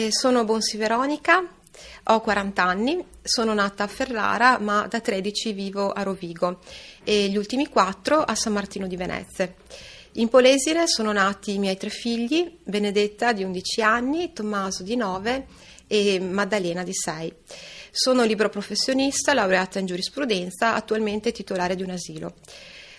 Sono Bonsi Veronica, ho 40 anni, sono nata a Ferrara ma da 13 vivo a Rovigo e gli ultimi 4 a San Martino di Venezia. In Polesine sono nati i miei 3 figli, Benedetta di 11 anni, Tommaso di 9 e Maddalena di 6. Sono libero professionista, laureata in giurisprudenza, attualmente titolare di un asilo.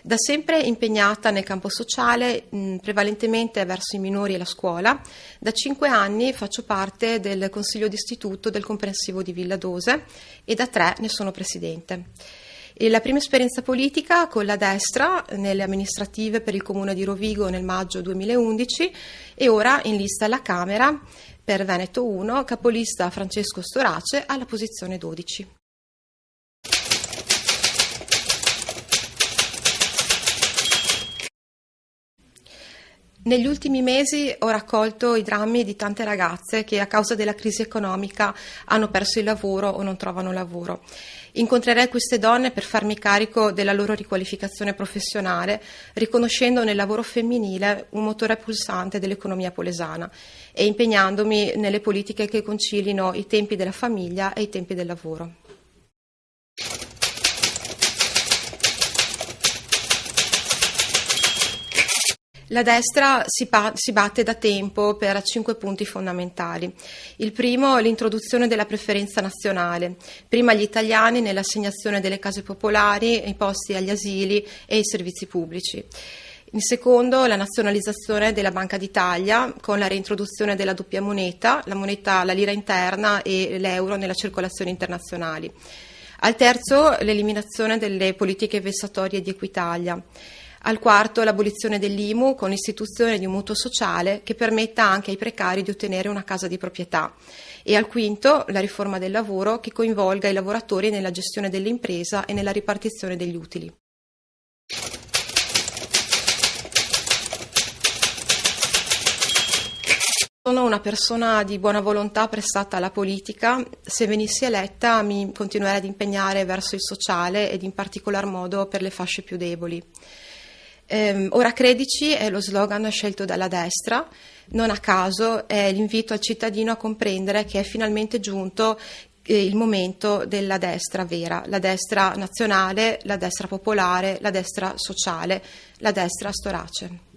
Da sempre impegnata nel campo sociale, prevalentemente verso i minori e la scuola, da 5 anni faccio parte del Consiglio d'Istituto del Comprensivo di Villa Dose e da 3 ne sono presidente. E la prima esperienza politica con la destra nelle amministrative per il Comune di Rovigo nel maggio 2011 e ora in lista alla Camera per Veneto 1, capolista Francesco Storace alla posizione 12. Negli ultimi mesi ho raccolto i drammi di tante ragazze che a causa della crisi economica hanno perso il lavoro o non trovano lavoro. Incontrerei queste donne per farmi carico della loro riqualificazione professionale, riconoscendo nel lavoro femminile un motore pulsante dell'economia polesana e impegnandomi nelle politiche che concilino i tempi della famiglia e i tempi del lavoro. La destra si batte da tempo per 5 punti fondamentali. Il primo, l'introduzione della preferenza nazionale, prima gli italiani nell'assegnazione delle case popolari, i posti agli asili e i servizi pubblici. Il secondo, la nazionalizzazione della Banca d'Italia con la reintroduzione della doppia moneta, la lira interna e l'euro nella circolazione internazionali. Al terzo, l'eliminazione delle politiche vessatorie di Equitalia. Al quarto, l'abolizione dell'IMU con l'istituzione di un mutuo sociale che permetta anche ai precari di ottenere una casa di proprietà. E al quinto, la riforma del lavoro che coinvolga i lavoratori nella gestione dell'impresa e nella ripartizione degli utili. Sono una persona di buona volontà prestata alla politica. Se venissi eletta mi continuerei ad impegnare verso il sociale ed in particolar modo per le fasce più deboli. Ora credici è lo slogan scelto dalla destra, non a caso è l'invito al cittadino a comprendere che è finalmente giunto il momento della destra vera, la destra nazionale, la destra popolare, la destra sociale, la destra Storace.